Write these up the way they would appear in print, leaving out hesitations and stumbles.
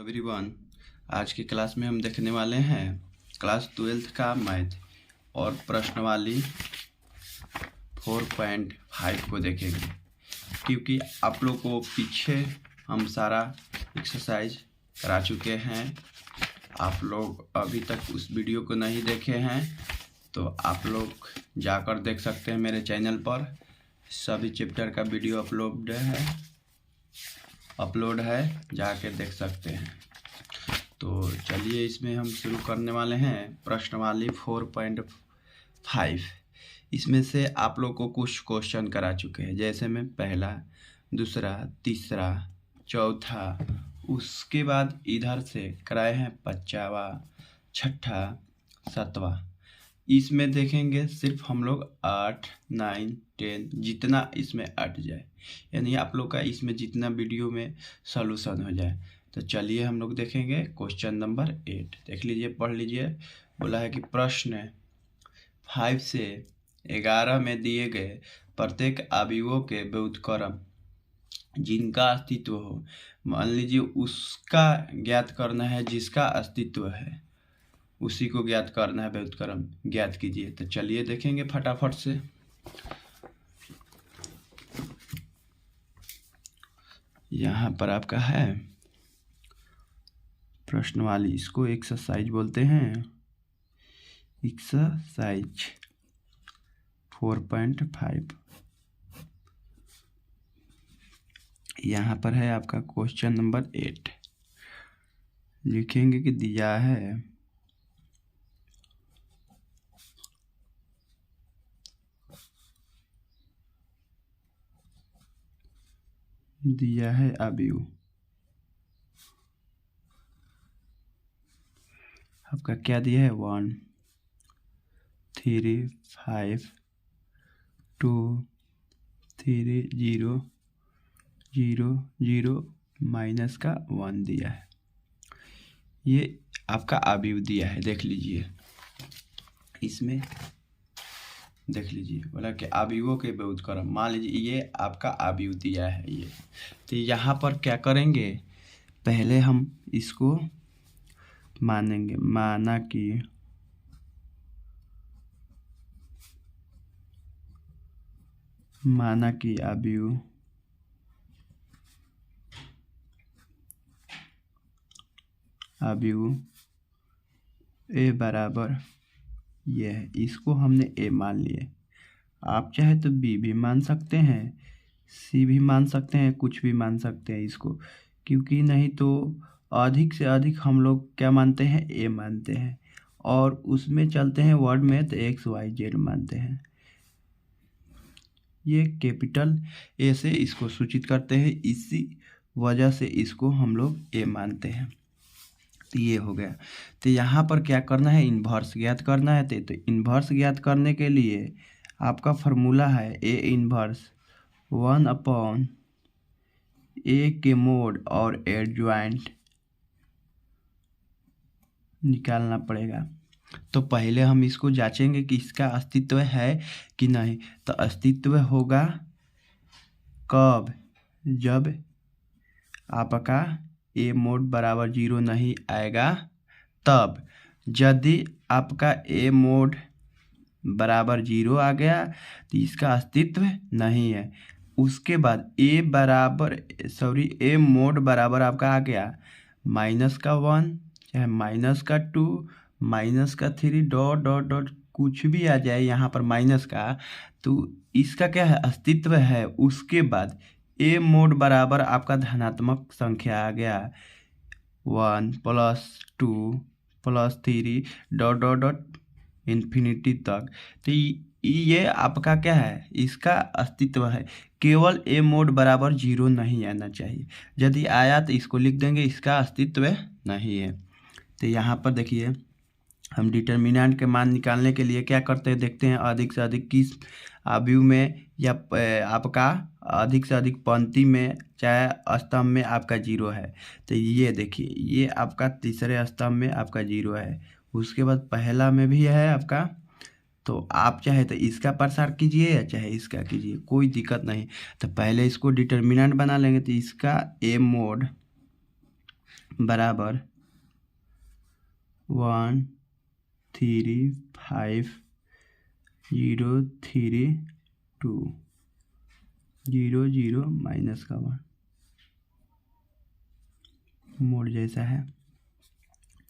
Everyone, आज की class में हम देखने वाले हैं क्लास 12th का मैथ और प्रश्नवाली 4.5 को देखेंगे। क्योंकि आप लोग को पीछे हम सारा एक्सरसाइज करा चुके हैं। आप लोग अभी तक उस वीडियो को नहीं देखे हैं तो आप लोग जाकर देख सकते हैं। मेरे चैनल पर सभी चैप्टर का वीडियो अपलोड है, जाके देख सकते हैं। तो चलिए इसमें हम शुरू करने वाले हैं प्रश्नवाली 4.5। इसमें से आप लोग को कुछ क्वेश्चन करा चुके हैं, जैसे में पहला, दूसरा, तीसरा, चौथा, उसके बाद इधर से कराए हैं 5वां, 6ठा, 7वां। इसमें देखेंगे सिर्फ हम लोग 8, 9, 10 जितना इसमें अट जाए, यानी आप लोग का इसमें जितना वीडियो में सॉल्यूशन हो जाए। तो चलिए हम लोग देखेंगे क्वेश्चन नंबर 8। देख लीजिए, पढ़ लीजिए। बोला है कि प्रश्न 5 से 11 में दिए गए प्रत्येक अवयवों के व्युत्क्रम जिनका अस्तित्व हो, मान लीजिए उसका ज्ञात करना है, जिसका अस्तित्व है उसी को ज्ञात करना है, व्युत्क्रम ज्ञात कीजिए। तो चलिए देखेंगे फटाफट से। यहाँ पर आपका है प्रश्नवाली, इसको एक्सरसाइज बोलते हैं, एक्सरसाइज 4.5। यहाँ पर है आपका क्वेश्चन नंबर 8। लिखेंगे कि दिया है अवयव आपका क्या दिया है, 1, 3, 5, 2, 3, 0, 0, 0 माइनस का 1 दिया है। ये आपका अवयव दिया है, देख लीजिए। इसमें देख लीजिए, बोला कि अवयवों के व्युत्क्रम, मान लीजिए ये आपका अवयव दिया है ये। तो यहाँ पर क्या करेंगे, पहले हम इसको मानेंगे। माना कि अवयव ए बराबर ये है, इसको हमने ए मान लिए। आप चाहे तो बी भी मान सकते हैं, सी भी मान सकते हैं, कुछ भी मान सकते हैं इसको, क्योंकि नहीं तो अधिक से अधिक हम लोग क्या मानते हैं, ए मानते हैं। और उसमें चलते हैं वर्ड में तो एक्स वाई जेड मानते हैं। ये कैपिटल ए से इसको सूचित करते हैं, इसी वजह से इसको हम लोग ए मानते हैं। तो ये हो गया। तो यहाँ पर क्या करना है, इन्वर्स ज्ञात करना है। तो इन्वर्स ज्ञात करने के लिए आपका फॉर्मूला है ए इन्वर्स 1/a के मोड और एडजॉइंट निकालना पड़ेगा। तो पहले हम इसको जांचेंगे कि इसका अस्तित्व है कि नहीं। तो अस्तित्व होगा कब, जब आपका ए मोड बराबर 0 नहीं आएगा तब। यदि आपका ए मोड बराबर 0 आ गया तो इसका अस्तित्व नहीं है। उसके बाद ए मोड बराबर आपका आ गया -1, चाहे -2, -3, डॉट डॉट डॉट कुछ भी आ जाए यहाँ पर माइनस का, तो इसका क्या है, अस्तित्व है। उसके बाद ए मोड बराबर आपका धनात्मक संख्या आ गया 1 + 2 + 3 डॉट डॉट डॉट इन्फिनिटी तक। तो ये आपका क्या है, इसका अस्तित्व है। केवल ए मोड बराबर 0 नहीं आना चाहिए। यदि आया तो इसको लिख देंगे, इसका अस्तित्व नहीं है। तो यहाँ पर देखिए, हम डिटर्मिनेंट के मान निकालने के लिए क्या करते हैं, देखते हैं अधिक से अधिक किस अवयव में या आपका अधिक से अधिक पंक्ति में चाहे स्तंभ में आपका 0 है। तो ये देखिए, ये आपका तीसरे स्तंभ में आपका 0 है। उसके बाद पहला में भी है आपका। तो आप चाहे तो इसका प्रसार कीजिए या चाहे इसका कीजिए, कोई दिक्कत नहीं। तो पहले इसको डिटर्मिनेंट बना लेंगे। तो इसका ए मोड बराबर 1 3 5 0 3 2 0 0 माइनस का 1 मोड जैसा है।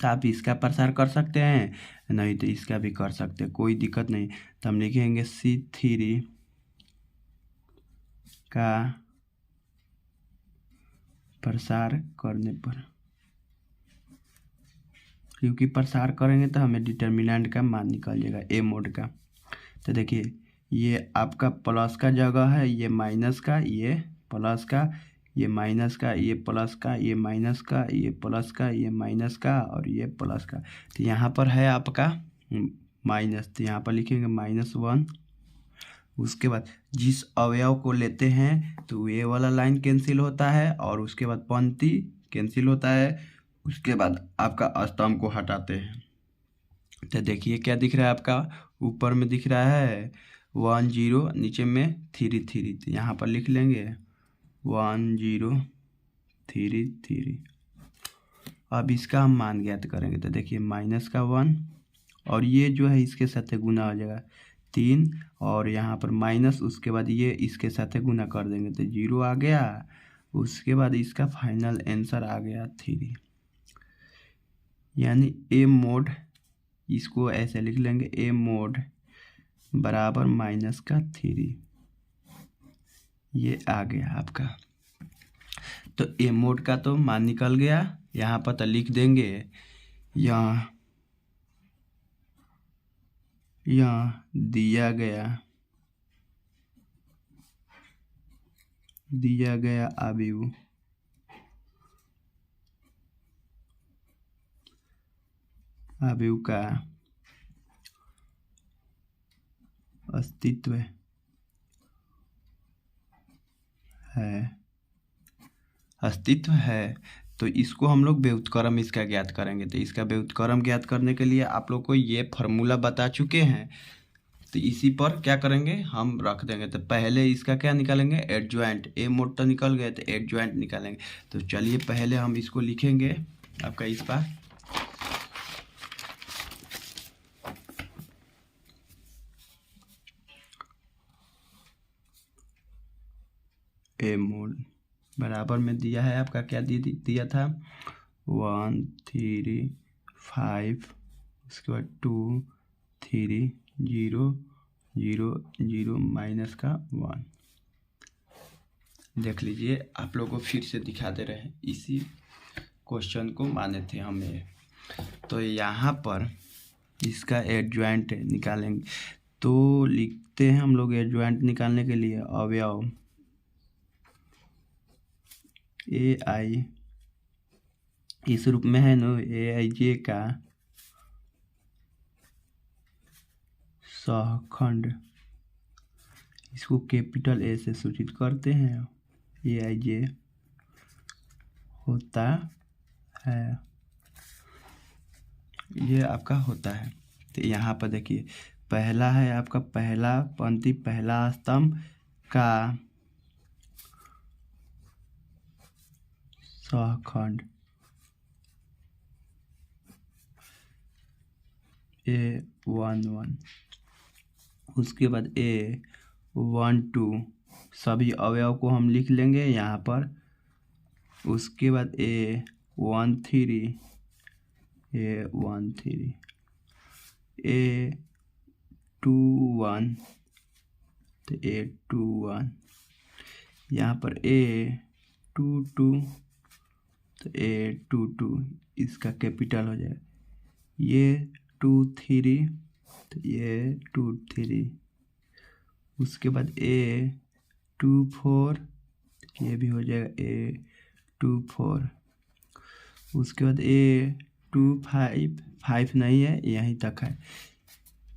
तो आप इसका प्रसार कर सकते हैं, नहीं तो इसका भी कर सकते हैं, कोई दिक्कत नहीं। तो हम लिखेंगे C3 का प्रसार करने पर, क्योंकि प्रसार करेंगे तो हमें डिटर्मिनेंट का मान निकल जाएगा ए मोड का। तो देखिए ये आपका प्लस का जगह है, ये माइनस का, ये प्लस का, ये माइनस का, ये प्लस का, ये माइनस का, ये प्लस का, ये माइनस का और ये प्लस का। तो यहाँ पर है आपका माइनस, तो यहाँ पर लिखेंगे -1। उसके बाद जिस अवयव को लेते हैं तो ये वाला लाइन कैंसिल होता है और उसके बाद पंक्ति कैंसिल होता है, उसके बाद आपका स्तंभ को हटाते हैं। तो देखिए क्या दिख रहा है आपका, ऊपर में दिख रहा है 1 0, नीचे में 3 3। तो यहाँ पर लिख लेंगे 1 0 3 3। अब इसका हम मान ज्ञात करेंगे। तो देखिए माइनस का 1 और ये जो है इसके साथ गुना हो जाएगा 3 और यहाँ पर माइनस, उसके बाद ये इसके साथ गुना कर देंगे तो 0 आ गया। उसके बाद इसका फाइनल आंसर आ गया 3, यानी ए मोड, इसको ऐसे लिख लेंगे ए मोड बराबर -3। ये आ गया आपका। तो ए मोड का तो मान निकल गया। यहाँ पर तो लिख देंगे यहाँ दिया गया अवयव का अस्तित्व है। तो इसको हम लोग व्युत्क्रम इसका ज्ञात करेंगे। तो इसका व्युत्क्रम ज्ञात करने के लिए आप लोग को ये फॉर्मूला बता चुके हैं, तो इसी पर क्या करेंगे हम रख देंगे। तो पहले इसका क्या निकालेंगे, एडजॉइंट, ए मोड तो निकल गए तो एडजॉइंट निकालेंगे। तो चलिए पहले हम इसको लिखेंगे आपका इस बार ए मोड बराबर में दिया है आपका, क्या दिया था 1 3 5, उसके बाद 2 3 0 0 0 माइनस का 1। देख लीजिए आप लोगों को फिर से दिखा दे रहे हैं, इसी क्वेश्चन को माने थे हमें। तो यहाँ पर इसका एडजॉइंट निकालेंगे। तो लिखते हैं हम लोग एडजॉइंट निकालने के लिए अवयव ए आई इस रूप में है ना, AIJ का सहखंड, इसको कैपिटल ए से सूचित करते हैं। AIJ होता है, ये आपका होता है। तो यहाँ पर देखिए पहला है आपका, पहला पंक्ति पहला स्तंभ का सहखंड A1 1, उसके बाद A1 2 सभी अवयव को हम लिख लेंगे यहाँ पर। उसके बाद A1 3 A1 3 A2 1 तो A2 1, यहाँ पर A2 2 तो A2 2 इसका कैपिटल हो जाएगा। ये 2 3 तो ये 2 3, उसके बाद A2 4 ये भी हो जाएगा A2 4, उसके बाद A2 5 5 नहीं है, यहीं तक है,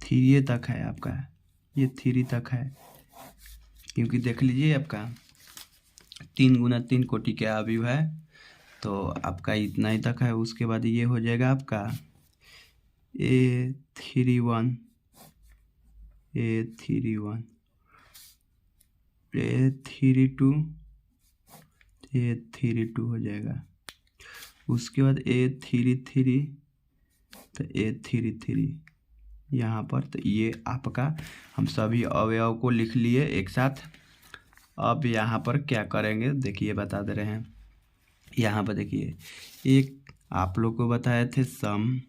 3 तक है आपका, ये 3 तक है, क्योंकि देख लीजिए आपका 3 गुना 3 कोटि के अवयव है, तो आपका इतना ही तक है। उसके बाद ये हो जाएगा आपका A3 1 A3 1 A3 2 A3 2 हो जाएगा। उसके बाद A33 तो A33 यहाँ पर। तो ये आपका हम सभी अवयव को लिख लिए एक साथ। अब यहाँ पर क्या करेंगे देखिए, बता दे रहे हैं। यहाँ पर देखिए, एक आप लोग को बताए थे सम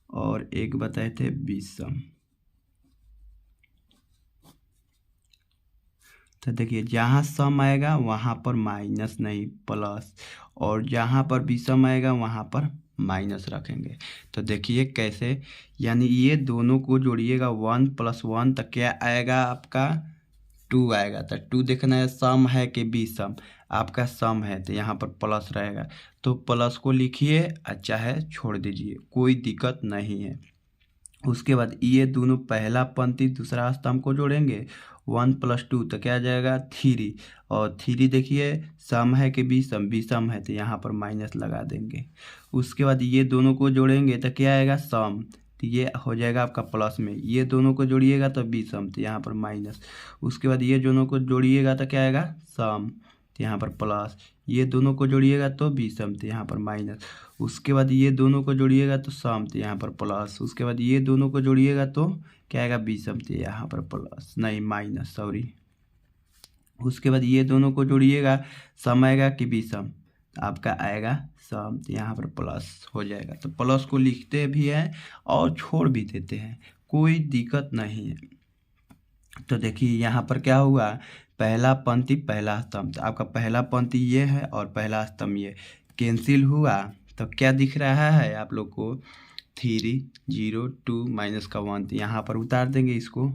और एक बताए थे विषम। तो देखिए, जहाँ सम आएगा वहाँ पर माइनस नहीं प्लस, और जहाँ पर विषम आएगा वहाँ पर माइनस रखेंगे। तो देखिए कैसे, यानी ये दोनों को जोड़िएगा 1 + 1 तो क्या आएगा आपका 2 आएगा। तो 2 देखना है सम है कि विषम, आपका सम है तो यहाँ पर प्लस रहेगा, तो प्लस को लिखिए, अच्छा है छोड़ दीजिए, कोई दिक्कत नहीं है। उसके बाद ये दोनों पहला पंक्ति दूसरा स्तंभ को जोड़ेंगे, 1 + 2 तो क्या आ जाएगा 3, और 3 देखिए सम है कि विषम, विषम है तो यहाँ पर माइनस लगा देंगे। उसके बाद ये दोनों को जोड़ेंगे तो क्या आएगा सम, तो ये हो जाएगा आपका प्लस में, ये दोनों को जोड़िएगा तो विषम तो यहाँ पर माइनस। उसके बाद ये दोनों को जोड़िएगा तो क्या आएगा सम, तो यहाँ पर प्लस, ये दोनों को जोड़िएगा तो विषम तो यहाँ पर माइनस। उसके बाद ये दोनों को जोड़िएगा तो सम तो यहाँ पर प्लस। उसके बाद ये दोनों को जोड़िएगा तो क्या आएगा विषम तो यहाँ पर प्लस, नहीं माइनस, सॉरी। उसके बाद ये दोनों को जोड़िएगा, सम आएगा कि विषम, आपका आएगा सम तो यहाँ पर प्लस हो जाएगा। तो प्लस को लिखते भी हैं और छोड़ भी देते हैं, कोई दिक्कत नहीं है। तो देखिए यहाँ पर क्या हुआ, पहला पंक्ति पहला स्तंभ, तो आपका पहला पंक्ति ये है और पहला स्तंभ ये कैंसिल हुआ, तो क्या दिख रहा है आप लोग को 3 0 2 -1, तो यहाँ पर उतार देंगे इसको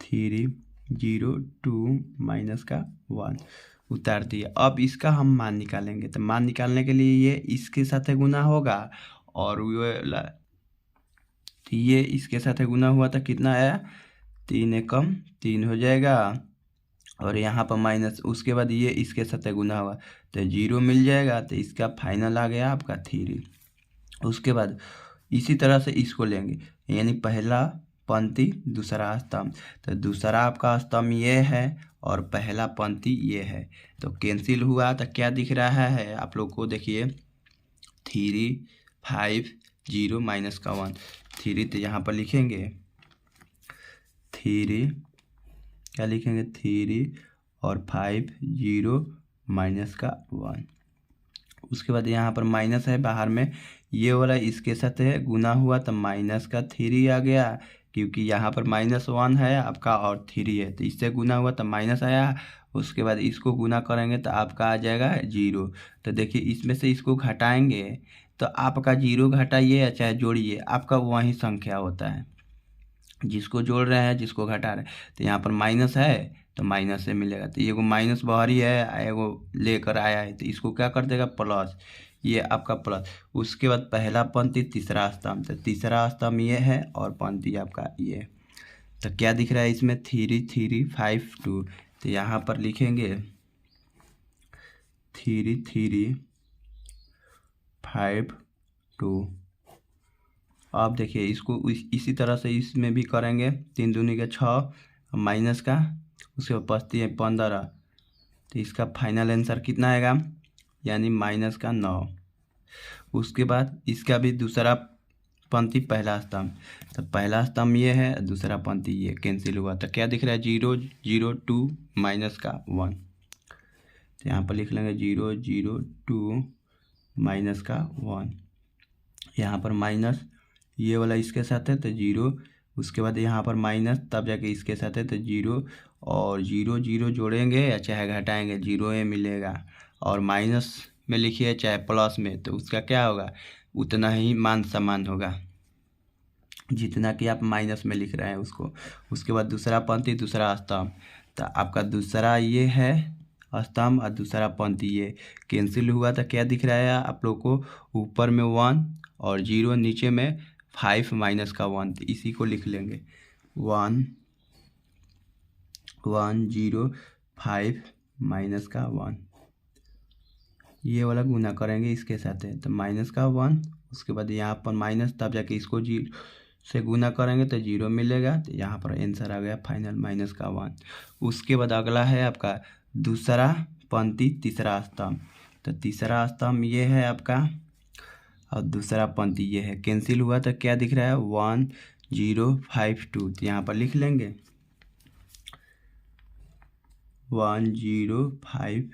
3 0 2 -1 उतार दिया। अब इसका हम मान निकालेंगे, तो मान निकालने के लिए ये इसके साथ गुना होगा और ये इसके साथ गुना हुआ तो कितना आया 3 एकम 3 हो जाएगा, और यहाँ पर माइनस। उसके बाद ये इसके साथ गुना हुआ तो 0 मिल जाएगा, तो इसका फाइनल आ गया आपका 3। उसके बाद इसी तरह से इसको लेंगे, यानी पहला पंक्ति दूसरा स्तंभ, तो दूसरा आपका स्तंभ ये है और पहला पंक्ति ये है, तो कैंसिल हुआ तो क्या दिख रहा है आप लोग को देखिए 3 5 0 -1 3, तो यहाँ पर लिखेंगे 3, क्या लिखेंगे 3 और 5 0 -1। उसके बाद यहाँ पर माइनस है बाहर में, ये वाला इसके साथ है गुना हुआ तो -3 आ गया, क्योंकि यहाँ पर -1 है आपका और 3 है, तो इससे गुना हुआ तो माइनस आया। उसके बाद इसको गुना करेंगे तो आपका आ जाएगा 0। तो देखिए इसमें से इसको घटाएंगे तो आपका 0 घटाइए या चाहे जोड़िए, आपका वही संख्या होता है, जिसको जोड़ रहे हैं जिसको घटा रहे हैं। तो यहाँ पर माइनस है तो माइनस से मिलेगा, तो ये को माइनस बाहरी है, एगो लेकर आया है, तो इसको क्या कर देगा प्लस, ये आपका प्लस। उसके बाद पहला पंक्ति तीसरा स्तंभ, तो तीसरा स्तंभ ये है और पंक्ति आपका ये, तो क्या दिख रहा है इसमें 3 3 5 2, तो यहाँ पर लिखेंगे 3 3 5 2। अब देखिए इसको इसी तरह से इसमें भी करेंगे, 3 दूनी के 6 माइनस का, उसके बाद बचती है 15, तो इसका फाइनल आंसर कितना आएगा, यानी -9। उसके बाद इसका भी दूसरा पंक्ति पहला स्तंभ, तो पहला स्तंभ ये है, दूसरा पंक्ति ये कैंसिल हुआ, तो क्या दिख रहा है 0 0 2 -1, तो यहाँ पर लिख लेंगे 0 0 2 -1। यहाँ पर माइनस, ये वाला इसके साथ है तो 0, उसके बाद यहाँ पर माइनस, तब जाके इसके साथ है तो 0, और 0 0 जोड़ेंगे या चाहे घटाएंगे 0 ही मिलेगा, और माइनस में लिखिए चाहे प्लस में, तो उसका क्या होगा उतना ही मान समान होगा जितना कि आप माइनस में लिख रहे हैं उसको। उसके बाद दूसरा पंक्ति दूसरा स्तंभ, तो आपका दूसरा ये है स्तंभ और दूसरा पंक्ति ये कैंसिल हुआ, तो क्या दिख रहा है आप लोग को ऊपर में 1 और 0, नीचे में 5 -1, तो इसी को लिख लेंगे 1 1 0 5 -1, ये वाला गुना करेंगे इसके साथ है तो -1। उसके बाद यहाँ पर माइनस, तब जाके इसको 0 से गुना करेंगे तो 0 मिलेगा, तो यहाँ पर आंसर आ गया फाइनल -1। उसके बाद अगला है आपका दूसरा पंक्ति तीसरा स्तंभ, तो तीसरा स्तंभ ये है आपका और दूसरा पंक्ति ये है। कैंसिल हुआ तो क्या दिख रहा है 1052। तो यहाँ पर लिख लेंगे 105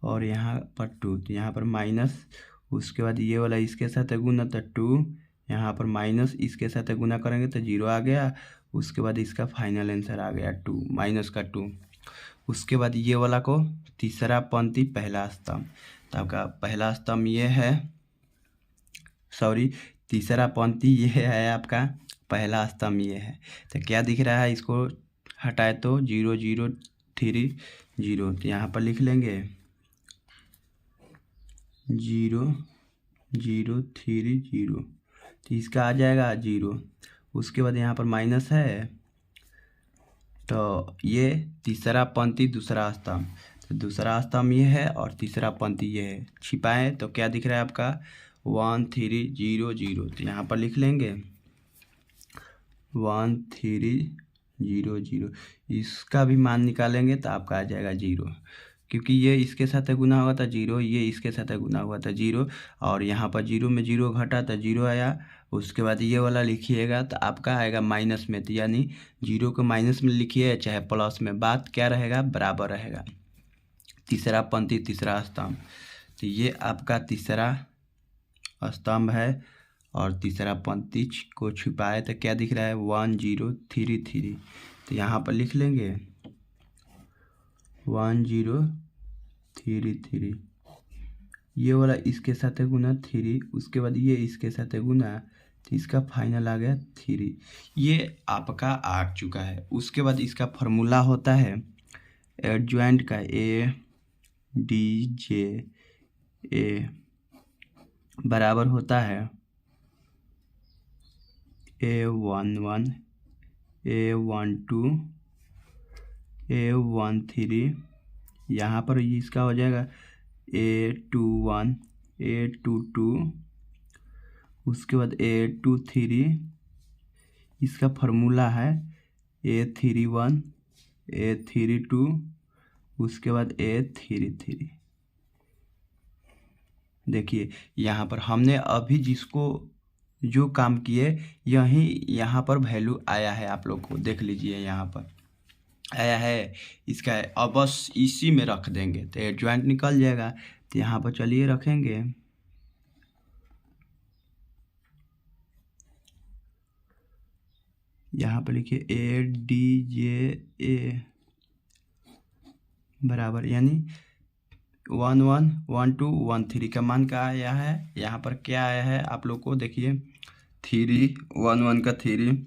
और यहाँ पर 2। तो यहाँ पर माइनस, उसके बाद ये वाला इसके साथ गुना तो 2, यहाँ पर माइनस इसके साथ गुना करेंगे तो 0 आ गया। उसके बाद इसका फाइनल आंसर आ गया 2, माइनस का 2। उसके बाद ये वाला को तीसरा पंक्ति पहला स्तंभ, तो आपका पहला स्तंभ ये है, सॉरी तीसरा पंक्ति ये है आपका, पहला स्तंभ ये है। तो क्या दिख रहा है, इसको हटाए तो 0 0 3 0। तो यहाँ पर लिख लेंगे 0 0 3 0। तो इसका आ जाएगा 0। उसके बाद यहाँ पर माइनस है, तो ये तीसरा पंक्ति दूसरा स्तंभ, तो दूसरा स्तंभ ये है और तीसरा पंक्ति ये है। छिपाएं तो क्या दिख रहा है आपका 1 3 0 0। तो यहाँ पर लिख लेंगे 1 3 0 0। इसका भी मान निकालेंगे तो आपका आ जाएगा 0, क्योंकि ये इसके साथ गुना हुआ था 0, ये इसके साथ गुना हुआ था 0, और यहाँ पर 0 में 0 घटा तो 0 आया। उसके बाद ये वाला लिखिएगा तो आपका आएगा माइनस में, तो यानी 0 को माइनस में लिखिए चाहे प्लस में, बात क्या रहेगा, बराबर रहेगा। तीसरा पंक्ति तीसरा स्तंभ, तो ये आपका तीसरा स्तंभ है और तीसरा पंक्ति को छुपाए तो क्या दिख रहा है 1 0 3 3। तो यहाँ पर लिख लेंगे 1 0 3 3। ये वाला इसके साथ गुना 3, उसके बाद ये इसके साथ गुना, तो इसका फाइनल आ गया 3। ये आपका आ चुका है। उसके बाद इसका फार्मूला होता है एडजॉइंट का, ए डी जे ए बराबर होता है A11 A12 A13। यहाँ पर इसका हो जाएगा A21 A22, उसके बाद A23। इसका फार्मूला है A31 A32, उसके बाद A33। देखिए यहाँ पर हमने अभी जिसको जो काम किए यहाँ पर वैल्यू आया है, आप लोग को देख लीजिए यहाँ पर आया है इसका। अब बस इसी में रख देंगे तो एडजॉइंट निकल जाएगा। तो यहाँ पर चलिए रखेंगे, यहाँ पर लिखिए ए डी जे ए बराबर, यानी 1 1 1 2 1 3 का मान का आया है। यहाँ पर क्या आया है आप लोग को देखिए 3 1 1 का 3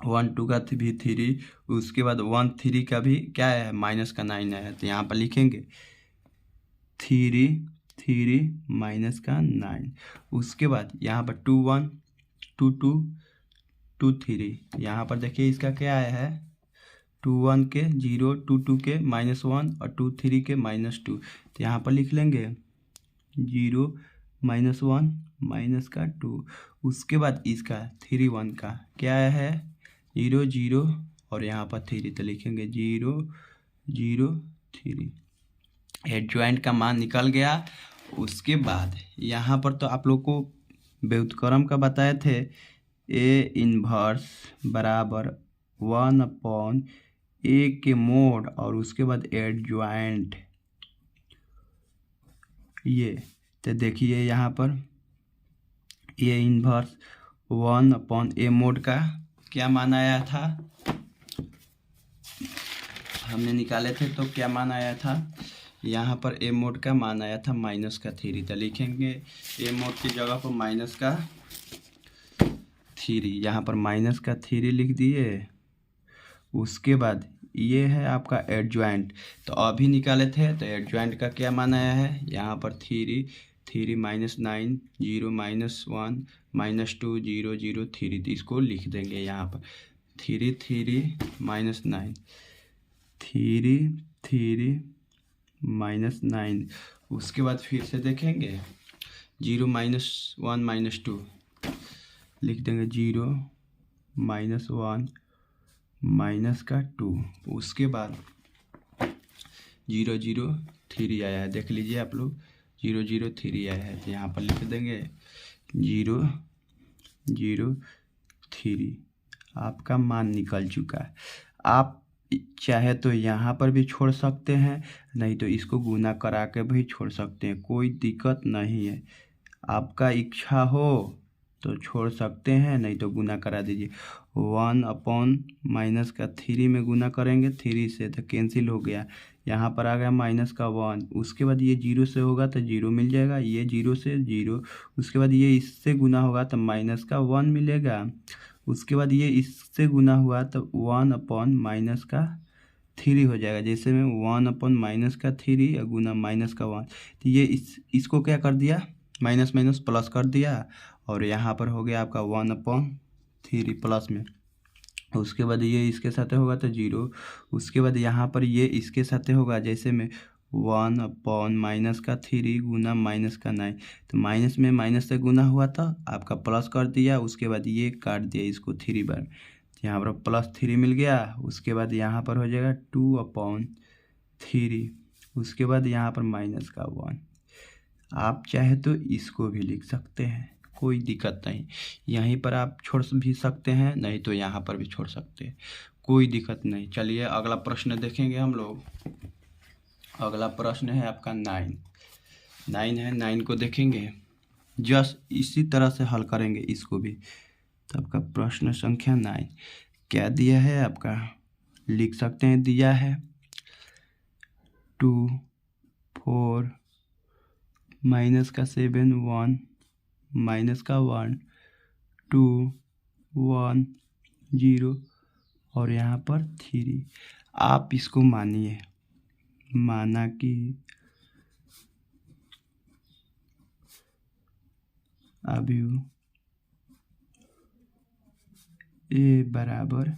1 2 का भी 3, उसके बाद 1 3 का भी क्या है माइनस का 9 है। तो यहाँ पर लिखेंगे 3 3 माइनस का 9। उसके बाद यहाँ पर 2 1 2 2 2 3। यहाँ पर देखिए इसका क्या आया है 2 1 के 0 2 2 के -1 और 2 3 के -2। तो यहाँ पर लिख लेंगे 0 -1 माइनस का 2। उसके बाद इसका 3 1 का क्या है 0 0 और यहाँ पर 3, तो लिखेंगे 0 0 3। एडजॉइंट का मान निकल गया। उसके बाद यहाँ पर तो आप लोग को व्युत्क्रम का बताए थे, ए इनवर्स बराबर 1/a के मोड और उसके बाद एडजॉइंट। ये तो देखिए यहाँ पर ए इनवर्स 1/a मोड का क्या मान आया था, हमने निकाले थे तो क्या मान आया था, यहाँ पर ए मोड का मान आया था -3। तो लिखेंगे ए मोड की जगह पर -3, यहाँ पर -3 लिख दिए। उसके बाद ये है आपका एडजॉइंट, तो अभी निकाले थे तो एडजॉइंट का क्या मान आया है, यहाँ पर 3 3 -9 0 -1 -2 0 0 3। तो इसको लिख देंगे यहाँ पर 3 3 -9 3 3 -9। उसके बाद फिर से देखेंगे 0 -1 -2 लिख देंगे 0 -1 -2। उसके बाद 003 आया है, देख लीजिए आप लोग 003 आया है। तो यहाँ पर लिख देंगे 003 आपका मान निकल चुका है। आप चाहे तो यहाँ पर भी छोड़ सकते हैं, नहीं तो इसको गुना करा के भी छोड़ सकते हैं, कोई दिक्कत नहीं है। आपका इच्छा हो तो छोड़ सकते हैं, नहीं तो गुना करा दीजिए। 1/-3 में गुना करेंगे, 3 से तो कैंसिल हो गया, यहाँ पर आ गया -1। उसके बाद ये 0 से होगा तो 0 मिल जाएगा, ये 0 से 0। उसके बाद ये इससे गुना होगा तो -1 मिलेगा। उसके बाद ये इससे गुना हुआ तो 1/-3 हो जाएगा। जैसे में 1/-3 या गुना -1, तो ये इसको क्या कर दिया, माइनस माइनस प्लस कर दिया, और यहाँ पर हो गया आपका 1/3 प्लस में। उसके बाद ये इसके साथ होगा तो 0। उसके बाद यहाँ पर ये इसके साथ होगा, जैसे में 1/-3 गुना -9, तो माइनस में माइनस से गुना हुआ था, आपका प्लस कर दिया। उसके बाद ये काट दिया इसको 3 बार, यहाँ पर +3 मिल गया। उसके बाद यहाँ पर हो जाएगा 2/3। उसके बाद यहाँ पर -1। आप चाहे तो इसको भी लिख सकते हैं, कोई दिक्कत नहीं। यहीं पर आप छोड़ भी सकते हैं, नहीं तो यहाँ पर भी छोड़ सकते हैं, कोई दिक्कत नहीं। चलिए अगला प्रश्न देखेंगे हम लोग। अगला प्रश्न है आपका 9 है। 9 को देखेंगे, जस्ट इसी तरह से हल करेंगे इसको भी। तो आपका प्रश्न संख्या 9 क्या दिया है आपका, लिख सकते हैं, दिया है 2 4 -7 1 -1 2 1 0 और यहाँ पर 3। आप इसको मानिए, माना कि अभी ए बराबर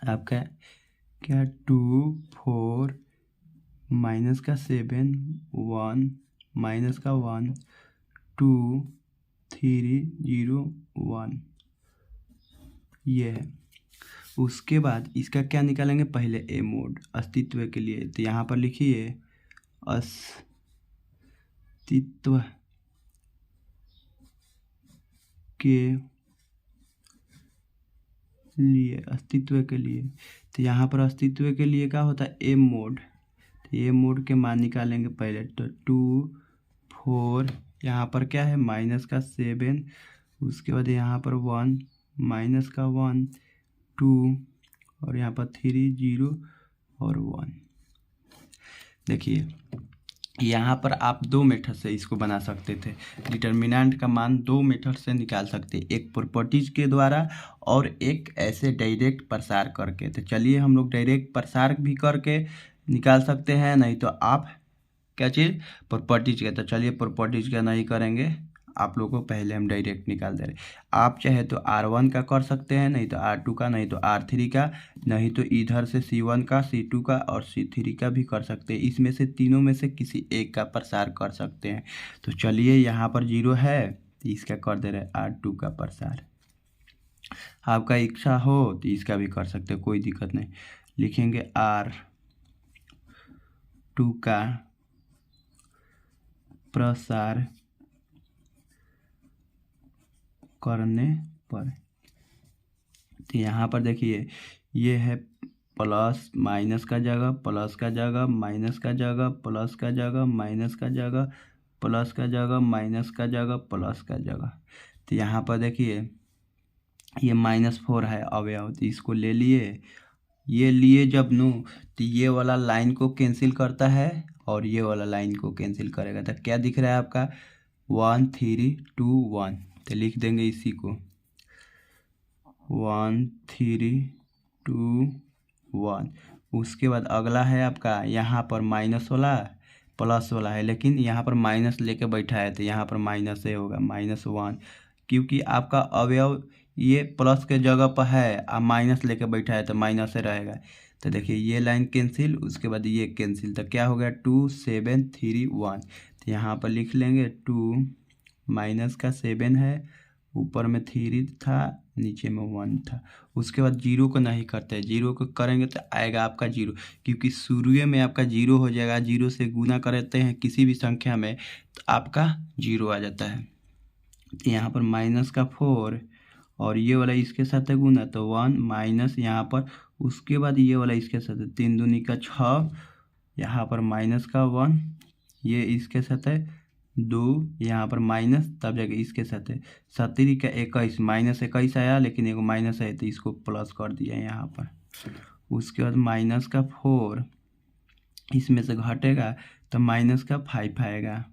आपका क्या 2 4 -7 1 -1 2 3 0 1 ये है। उसके बाद इसका क्या निकालेंगे, पहले ए मोड अस्तित्व के लिए। तो यहाँ पर लिखिए अस्तित्व के लिए, अस्तित्व के लिए। तो यहाँ पर अस्तित्व के लिए क्या होता है, ए मोड। तो ए मोड के मान निकालेंगे पहले। तो 2 4 यहाँ पर क्या है -7, उसके बाद यहाँ पर 1 -1 2 और यहाँ पर 3 0 और 1। देखिए यहाँ पर आप 2 मेथड से इसको बना सकते थे। डिटर्मिनेंट का मान 2 मेथड से निकाल सकते, एक प्रॉपर्टीज के द्वारा और एक ऐसे डायरेक्ट प्रसार करके। तो चलिए हम लोग डायरेक्ट प्रसार भी करके निकाल सकते हैं, नहीं तो आप क्या चीज़ प्रॉपर्टीज का। तो चलिए प्रॉपर्टीज का नहीं करेंगे, आप लोगों को पहले हम डायरेक्ट निकाल दे रहे। आप चाहे तो R1 का कर सकते हैं, नहीं तो R2 का, नहीं तो R3 का, नहीं तो इधर से C1 का, C2 का और C3 का भी कर सकते हैं। इसमें से तीनों में से किसी एक का प्रसार कर सकते हैं। तो चलिए यहाँ पर 0 है तो इसका कर दे रहे R2 का प्रसार। आपका इच्छा हो तो इसका भी कर सकते हैं, कोई दिक्कत नहीं। लिखेंगे R2 का प्रसार करने पर। तो यहाँ पर देखिए ये है प्लस माइनस का जगह, प्लस का जगह, माइनस का जगह, प्लस का जगह, माइनस का जगह, प्लस का जगह, माइनस का जगह, प्लस का जगह। तो यहाँ पर देखिए ये -4 है अवयव, तो इसको ले लिए। ये लिए जब नू तो ये वाला लाइन को कैंसिल करता है और ये वाला लाइन को कैंसिल करेगा। तो क्या दिख रहा है आपका 1 3 2 1। तो लिख देंगे इसी को 1 3 2 1। उसके बाद अगला है आपका यहाँ पर माइनस वाला प्लस वाला है, लेकिन यहाँ पर माइनस लेके बैठा है तो यहाँ पर माइनस से होगा -1, क्योंकि आपका अवयव ये प्लस के जगह पर है, अब माइनस लेके बैठा है तो माइनस से रहेगा। तो देखिए ये लाइन कैंसिल, उसके बाद ये कैंसिल, तो क्या हो गया 2 7 3 1। तो यहाँ पर लिख लेंगे 2 -7 है ऊपर में 3 था, नीचे में 1 था। उसके बाद 0 को नहीं करते, 0 को करेंगे तो आएगा आपका 0, क्योंकि शुरू में आपका 0 हो जाएगा। 0 से गुना करते हैं किसी भी संख्या में तो आपका 0 आ जाता है। तो यहाँ पर -4 और ये वाला इसके साथ है गुना तो 1 माइनस यहाँ पर, उसके बाद ये वाला इसके साथ है 3 दूनी का 6, यहाँ पर -1, ये इसके साथ है 2, यहाँ पर माइनस, तब जाके इसके साथ है 7 का 21, -21 आया लेकिन एगो माइनस है तो इसको प्लस कर दिया यहाँ पर। उसके बाद -4 इसमें से घटेगा तो -5 आएगा,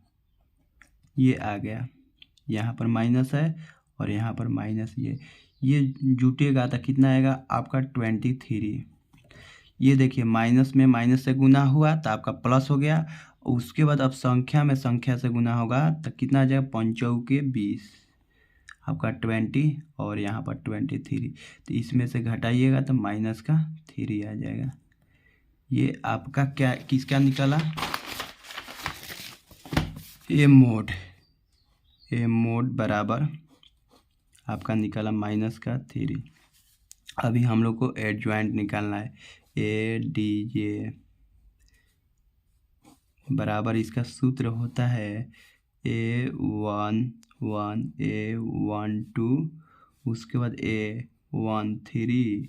ये आ गया। यहाँ पर माइनस है और यहाँ पर माइनस, ये जुटेगा तो कितना आएगा आपका 23। ये देखिए माइनस में माइनस से गुना हुआ तो आपका प्लस हो गया। उसके बाद अब संख्या में संख्या से गुना होगा तो कितना आ जाएगा 5 के 20, आपका 20 और यहाँ पर 23। तो इसमें से घटाइएगा तो -3 आ जाएगा। ये आपका क्या किसका निकला, ए मोड बराबर आपका निकला -3। अभी हम लोग को एडजॉइंट निकालना है। ADJ बराबर इसका सूत्र होता है A11 A12, उसके बाद A13,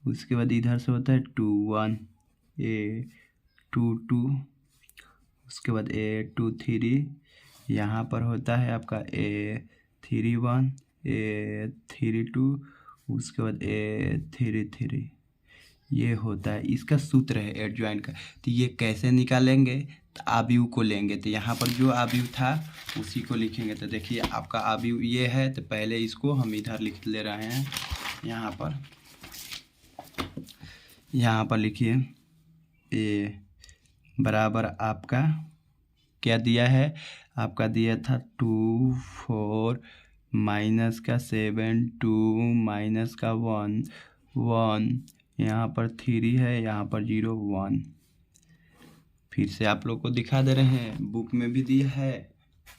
उसके बाद इधर से होता है 21 A22, उसके बाद A23, यहाँ पर होता है आपका A31 A32, उसके बाद A33। ये होता है, इसका सूत्र है एडजॉइंट का। तो ये कैसे निकालेंगे, तो आव्यूह को लेंगे। तो यहाँ पर जो आव्यूह था उसी को लिखेंगे। तो देखिए आपका आव्यूह ये है, तो पहले इसको हम इधर लिख ले रहे हैं। यहाँ पर लिखिए A बराबर आपका क्या दिया है, आपका दिया था 2 4 -7 2 -1 1, यहाँ पर 3 है, यहाँ पर 0 1। फिर से आप लोग को दिखा दे रहे हैं, बुक में भी दिया है,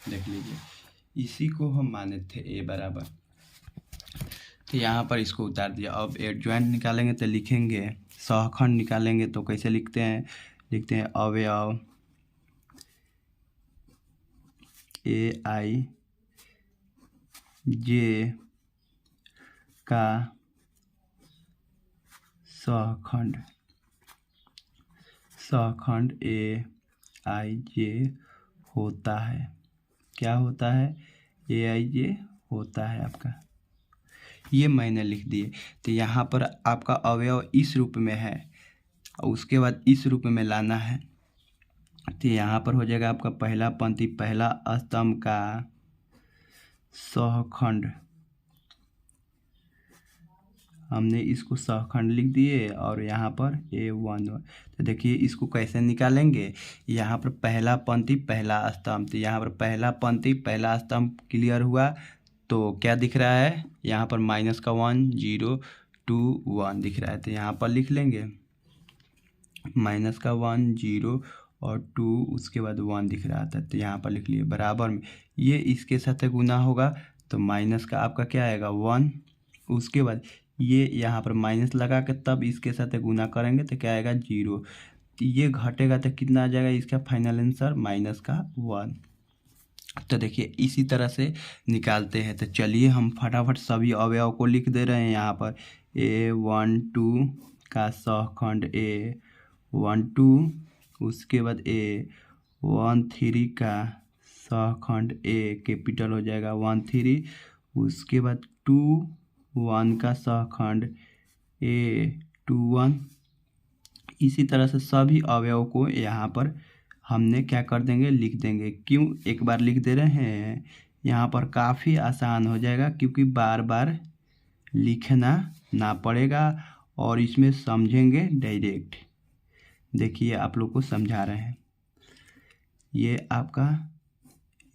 देख लीजिए। इसी को हम माने थे ए बराबर, तो यहाँ पर इसको उतार दिया। अब एडजॉइंट निकालेंगे तो लिखेंगे, सहखंड निकालेंगे तो कैसे लिखते हैं, लिखते हैं अवयव AIJ का सहखंड AIJ होता है। क्या होता है, AIJ होता है आपका। ये मैंने लिख दिए। तो यहाँ पर आपका अवयव इस रूप में है और उसके बाद इस रूप में लाना है। तो यहाँ पर हो जाएगा आपका पहला पंक्ति पहला स्तंभ का सहखंड, हमने इसको सहखंड लिख दिए और यहाँ पर A1। तो देखिए इसको कैसे निकालेंगे, यहाँ पर पहला पंक्ति पहला स्तंभ, तो यहाँ पर पहला पंक्ति पहला स्तंभ क्लियर हुआ। तो क्या दिख रहा है, यहाँ पर -1 0 2 1 दिख रहा है। तो यहाँ पर लिख लेंगे -1 0 और 2, उसके बाद 1 दिख रहा था, तो यहाँ पर लिख लिए बराबर में। ये इसके साथ गुना होगा तो माइनस का आपका क्या आएगा 1, उसके बाद ये यहाँ पर माइनस लगा के तब इसके साथ गुना करेंगे तो क्या आएगा 0। तो ये घटेगा तो कितना आ जाएगा इसका फाइनल आंसर -1। तो देखिए इसी तरह से निकालते हैं। तो चलिए हम फटाफट सभी अवयव को लिख दे रहे हैं। यहाँ पर A12 का सहखंड A12, उसके बाद A13 का सहखंड A कैपिटल हो जाएगा 13, उसके बाद 21 का सहखंड A21। इसी तरह से सभी अवयव को यहाँ पर हमने क्या कर देंगे, लिख देंगे। क्यों एक बार लिख दे रहे हैं, यहाँ पर काफ़ी आसान हो जाएगा क्योंकि बार बार लिखना ना पड़ेगा और इसमें समझेंगे डायरेक्ट। देखिए आप लोग को समझा रहे हैं। ये आपका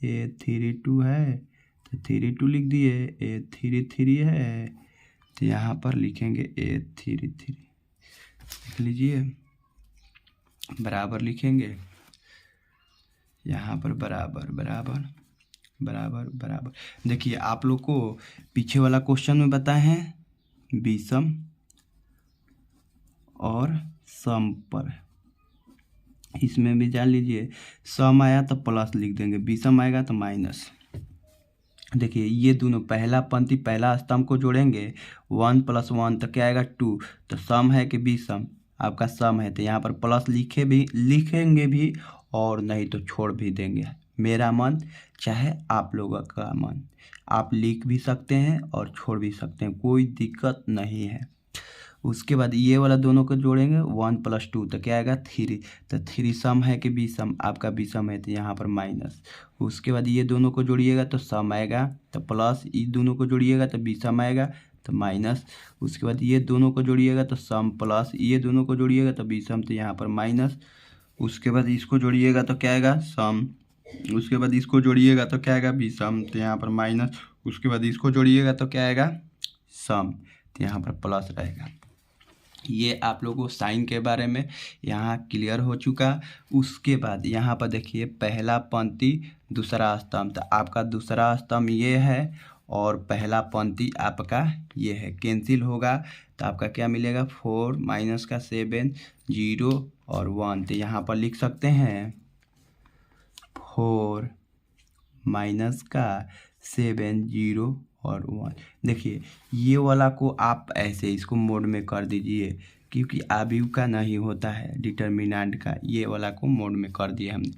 A32 है तो 32 लिख दिए, A33 है तो यहाँ पर लिखेंगे A33, लिख लीजिए बराबर लिखेंगे। यहाँ पर बराबर बराबर बराबर बराबर। देखिए आप लोग को पीछे वाला क्वेश्चन में बताए हैं विषम और सम पर, इसमें भी जान लीजिए सम आया तो प्लस लिख देंगे, विषम आएगा तो माइनस। देखिए ये दोनों पहला पंक्ति पहला स्तंभ को जोड़ेंगे 1 + 1 तो क्या आएगा 2, तो सम है कि विषम, आपका सम है तो यहाँ पर प्लस लिखेंगे भी और नहीं तो छोड़ भी देंगे। मेरा मन चाहे आप लोगों का मन, आप लिख भी सकते हैं और छोड़ भी सकते हैं, कोई दिक्कत नहीं है। उसके बाद ये वाला दोनों को जोड़ेंगे 1 + 2 तो क्या आएगा 3, तो 3 सम है कि विषम, आपका विषम है तो यहाँ पर माइनस। उसके बाद ये दोनों को जोड़िएगा तो सम आएगा, तो प्लस, ये दोनों को जोड़िएगा तो विषम आएगा तो माइनस। उसके बाद ये दोनों को जोड़िएगा तो सम, प्लस ये दोनों को जोड़िएगा तो विषम, तो यहाँ पर माइनस। उसके बाद इसको जोड़िएगा तो क्या आएगा सम, उसके बाद इसको जोड़िएगा तो क्या आएगा विषम, तो यहाँ पर माइनस। उसके बाद इसको जोड़िएगा तो क्या आएगा सम, तो यहाँ पर प्लस रहेगा। ये आप लोगों को साइन के बारे में यहाँ क्लियर हो चुका। उसके बाद यहाँ पर देखिए पहला पंक्ति दूसरा स्तंभ, तो आपका दूसरा स्तंभ ये है और पहला पंक्ति आपका ये है, कैंसिल होगा तो आपका क्या मिलेगा 4 माइनस का 7 0 और 1, तो यहाँ पर लिख सकते हैं 4 माइनस का 7 0 और 1। देखिए ये वाला को आप ऐसे इसको मोड में कर दीजिए, क्योंकि आबिव का नहीं होता है डिटर्मिनेंट का, ये वाला को मोड में कर दिए हमने।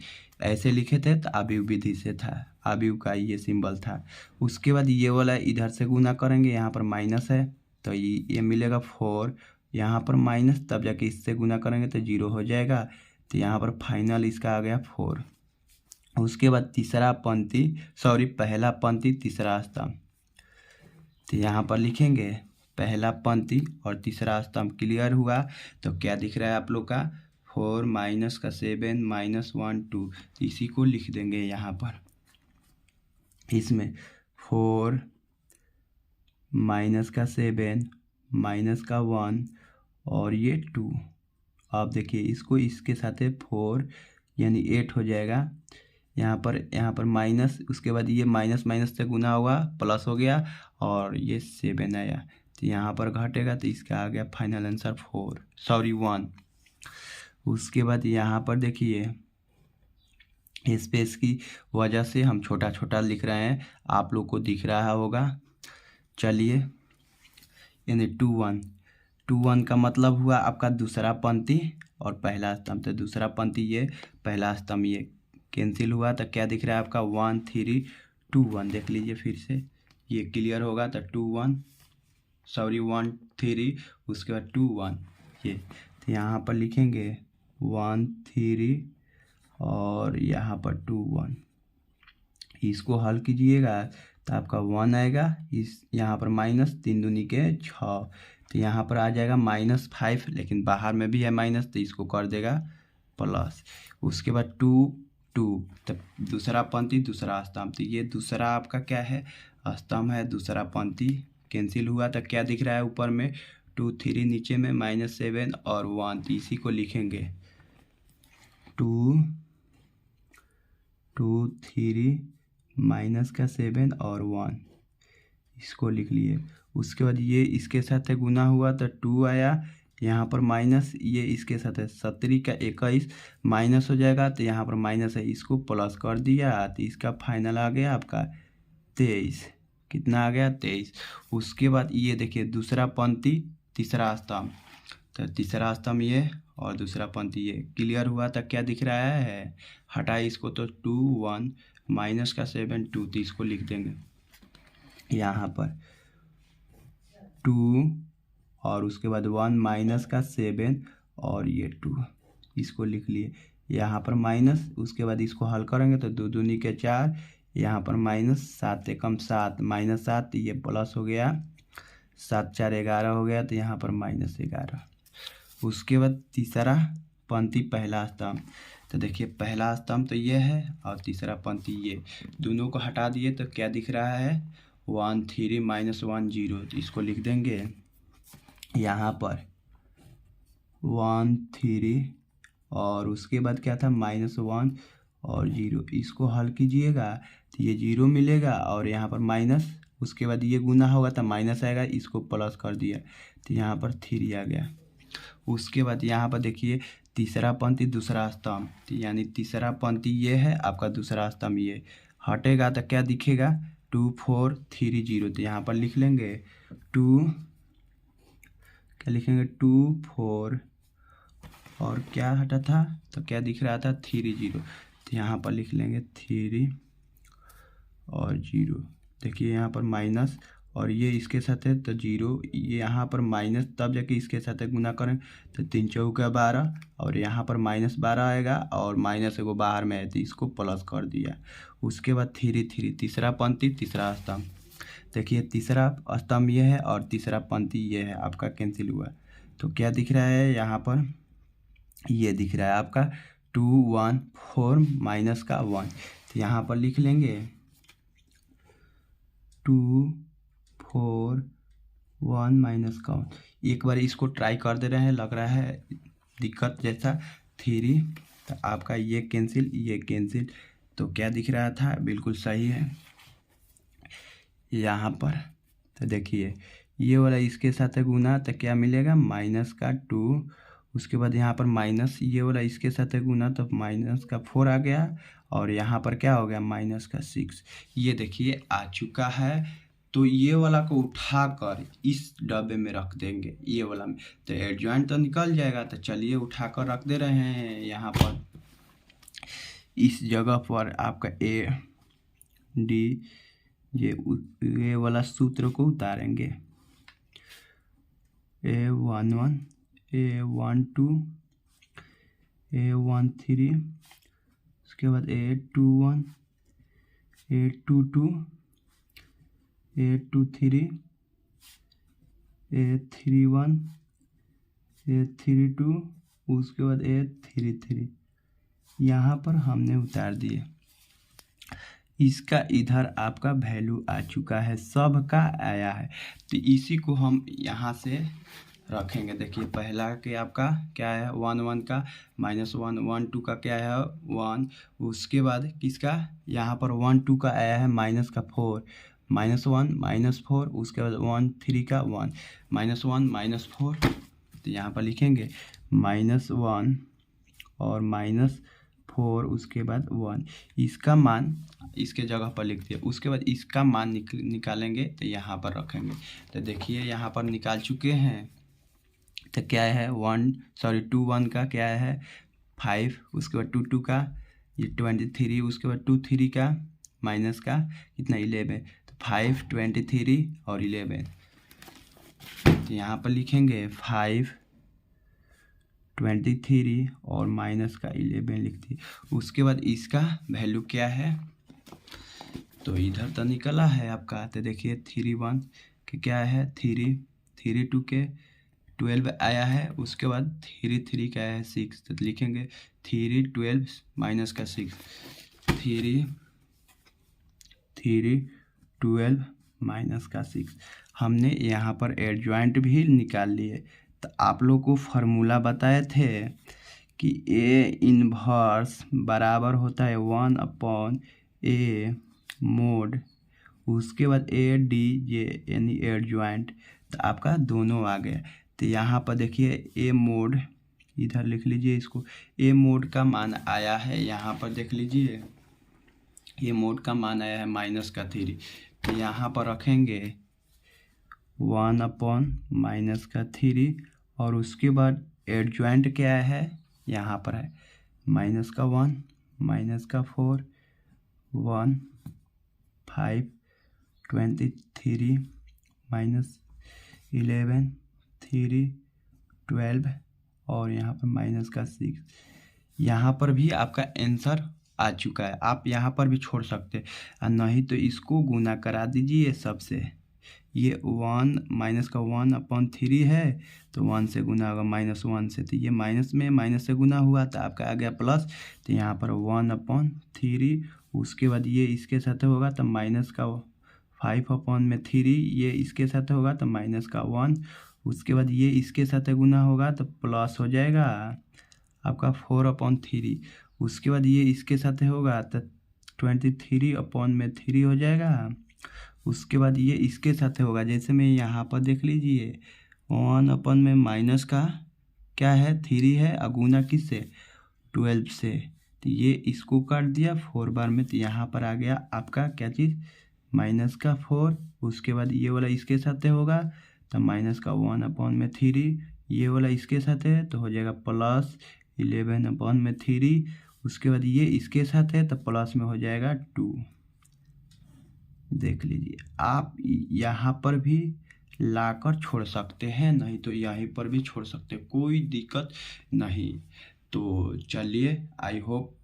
ऐसे लिखे थे तो आबिव विधि से था, आबिव का ये सिंबल था। उसके बाद ये वाला इधर से गुना करेंगे, यहाँ पर माइनस है तो ये मिलेगा 4, यहाँ पर माइनस, तब जाके इससे गुना करेंगे तो 0 हो जाएगा, तो यहाँ पर फाइनल इसका आ गया 4। उसके बाद तीसरा पंक्ति पहला पंक्ति तीसरा स्तंभ, तो यहाँ पर लिखेंगे पहला पंक्ति और तीसरा स्तंभ क्लियर हुआ। तो क्या दिख रहा है आप लोग का 4 माइनस का 7 माइनस 1 2, इसी को लिख देंगे यहाँ पर। इसमें 4 माइनस का 7 माइनस का 1 और ये 2। अब देखिए इसको इसके साथ 4 यानी 8 हो जाएगा। यहाँ पर माइनस, उसके बाद ये माइनस माइनस से गुना हुआ प्लस हो गया और ये 7 आया, तो यहाँ पर घटेगा तो इसका आ गया फाइनल आंसर 1। उसके बाद यहाँ पर देखिए स्पेस की वजह से हम छोटा छोटा लिख रहे हैं, आप लोग को दिख रहा होगा। चलिए यानी 2 1 का मतलब हुआ आपका दूसरा पंक्ति और पहला स्तंभ, तो दूसरा पंक्ति ये पहला स्तंभ ये कैंसिल हुआ, तो क्या दिख रहा है आपका 1 3 2 1। देख लीजिए फिर से ये क्लियर होगा, तो 1 3 उसके बाद 2 1 ये, तो यहाँ पर लिखेंगे 1 3 और यहाँ पर 2 1। इसको हल कीजिएगा तो आपका 1 आएगा, इस यहाँ पर माइनस 3 दूनी के 6, तो यहाँ पर आ जाएगा -5, लेकिन बाहर में भी है माइनस तो इसको कर देगा प्लस। उसके बाद 2 2, तब दूसरा पंक्ति दूसरा स्तंभ, तो ये दूसरा आपका क्या है स्तंभ है, दूसरा पंक्ति कैंसिल हुआ, तो क्या दिख रहा है ऊपर में 2 3, नीचे में -7 और 1, तो इसी को लिखेंगे 2 2 3 माइनस का 7 और 1, इसको लिख लिए। उसके बाद ये इसके साथ गुना हुआ तो 2 आया, यहाँ पर माइनस, ये इसके साथ है 17 का 21 माइनस हो जाएगा, तो यहाँ पर माइनस है, इसको प्लस कर दिया, तो इसका फाइनल आ गया आपका 23। कितना आ गया 23। उसके बाद ये देखिए दूसरा पंक्ति तीसरा स्तंभ, तो तीसरा स्तंभ ये और दूसरा पंक्ति ये क्लियर हुआ, तो क्या दिख रहा है हटाए इसको, तो 2 1 माइनस का 7 2, तो इसको लिख देंगे यहाँ पर 2 और उसके बाद 1 माइनस का 7 और ये 2, इसको लिख लिए यहाँ पर माइनस। उसके बाद इसको हल करेंगे तो 2 दूनी के 4, यहाँ पर माइनस 7 एकम 7 -7, ये प्लस हो गया 7 4 11 हो गया, तो यहाँ पर -11। उसके बाद तीसरा पंक्ति पहला स्तंभ, तो देखिए पहला स्तंभ तो ये है और तीसरा पंक्ति ये, दोनों को हटा दिए तो क्या दिख रहा है 1 3 -1 0, तो इसको लिख देंगे यहाँ पर 1 3 और उसके बाद क्या था -1 और 0, इसको हल कीजिएगा तो ये 0 मिलेगा और यहाँ पर माइनस, उसके बाद ये गुना होगा तो माइनस आएगा, इसको प्लस कर दिया तो यहाँ पर 3 आ गया। उसके बाद यहाँ पर देखिए तीसरा पंक्ति दूसरा स्तंभ, तो यानी तीसरा पंक्ति ये है, आपका दूसरा स्तंभ ये हटेगा तो क्या दिखेगा 2 4 3 0। तो यहाँ पर लिख लेंगे 2, क्या लिखेंगे 2 4 और क्या हटा था तो क्या दिख रहा था 3 0। तो यहाँ पर लिख लेंगे 3 और 0। देखिए यहाँ पर माइनस और ये इसके साथ है तो 0, ये यहाँ पर माइनस तब जाके इसके साथ गुना करें तो 3 चौका 12 और यहाँ पर -12 आएगा और माइनस एगो बाहर में है तो इसको प्लस कर दिया। उसके बाद 3 3 तीसरा पंक्ति तीसरा स्तंभ, देखिए तीसरा स्तंभ ये है और तीसरा पंक्ति ये है, आपका कैंसिल हुआ तो क्या दिख रहा है यहाँ पर, ये दिख रहा है आपका 2 1 4 माइनस का 1। तो यहाँ पर लिख लेंगे 2 4 1 माइनस का 1। एक बार इसको ट्राई कर दे रहे हैं, लग रहा है दिक्कत जैसा 3, तो आपका ये कैंसिल तो क्या दिख रहा था बिल्कुल सही है यहाँ पर। तो देखिए ये वाला इसके साथ गुना तो क्या मिलेगा माइनस का 2, उसके बाद यहाँ पर माइनस ये वाला इसके साथ गुना तो माइनस का 4 आ गया और यहाँ पर क्या हो गया माइनस का 6। ये देखिए आ चुका है, तो ये वाला को उठाकर इस डब्बे में रख देंगे ये वाला में, तो एडजॉइंट तो निकल जाएगा। तो चलिए उठाकर रख दे रहे हैं यहाँ पर, इस जगह पर आपका A D ये वाला सूत्र को उतारेंगे A11 A12 A13, उसके बाद A21 A22 A23 A31 A32, उसके बाद A33 यहाँ पर हमने उतार दिए। इसका इधर आपका वैल्यू आ चुका है, सब का आया है, तो इसी को हम यहाँ से रखेंगे। देखिए पहला के आपका क्या है 1 1 का -1 1 2 का क्या है 1, उसके बाद किसका यहाँ पर 1 2 का आया है माइनस का 4 -1 -4, उसके बाद 1 3 का 1 -1 -4। तो यहाँ पर लिखेंगे -1 और -4, उसके बाद 1, इसका मान इसके जगह पर लिख दिया। उसके बाद इसका मान निकालेंगे तो यहाँ पर रखेंगे। तो देखिए यहाँ पर निकाल चुके हैं, तो क्या है 2 1 का क्या है 5, उसके बाद 2 2 का ये 23, उसके बाद 2 3 का माइनस का कितना 11, तो 5 23 और 11। तो यहाँ पर लिखेंगे 5 23 और माइनस का 11 लिख दिए। उसके बाद इसका वैल्यू क्या है, तो इधर तो निकला है आपका, तो देखिए 3 1 के क्या है 3 3 2 के 12 आया है, उसके बाद 3 3 का है 6, तो लिखेंगे 3 12 माइनस का 6 3 3 12 माइनस का 6। हमने यहाँ पर एडजॉइंट भी निकाल लिए। तो आप लोग को फार्मूला बताए थे कि A इन्वर्स बराबर होता है 1/A मोड, उसके बाद AD ये यानी एडजॉइंट, तो आपका दोनों आ गया। तो यहाँ पर देखिए A मोड इधर लिख लीजिए, इसको A मोड का मान आया है, यहाँ पर देख लीजिए A मोड का मान आया है -3। तो यहाँ पर रखेंगे 1/-3 और उसके बाद एडजॉइंट क्या है यहाँ पर है -1 -4 1 5 23 -11 3 12 और यहाँ पर -6। यहाँ पर भी आपका आंसर आ चुका है, आप यहाँ पर भी छोड़ सकते हैं, नहीं तो इसको गुना करा दीजिए सबसे। ये 1 है तो 1 से गुना होगा -1 से, तो ये माइनस से गुना हुआ तो आपका आ गया प्लस। तो यहाँ पर 1/3, उसके बाद ये इसके साथ होगा तो -5/3, ये इसके साथ होगा तो -1, उसके बाद ये इसके साथ गुना होगा तो प्लस हो जाएगा आपका 4/3, उसके बाद ये इसके साथ होगा तो 23/3 हो जाएगा। उसके बाद ये इसके साथ होगा, जैसे मैं यहाँ पर देख लीजिए 1 में माइनस का क्या है 3 है, अगुना किससे 12 से, तो ये इसको काट दिया 4 बार में, तो यहाँ पर आ गया आपका क्या चीज़ माइनस का 4। उसके बाद ये वाला इसके साथ होगा तो माइनस का 1/3, ये वाला इसके साथ है तो हो जाएगा प्लस 11/3। उसके बाद ये इसके साथ है तो प्लस में हो जाएगा 2। देख लीजिए आप यहाँ पर भी लाकर छोड़ सकते हैं, नहीं तो यहीं पर भी छोड़ सकते हैं, कोई दिक्कत नहीं। तो चलिए, आई होप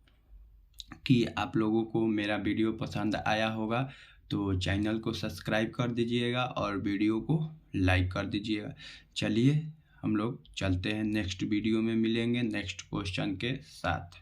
कि आप लोगों को मेरा वीडियो पसंद आया होगा, तो चैनल को सब्सक्राइब कर दीजिएगा और वीडियो को लाइक कर दीजिएगा। चलिए हम लोग चलते हैं, नेक्स्ट वीडियो में मिलेंगे नेक्स्ट क्वेश्चन के साथ।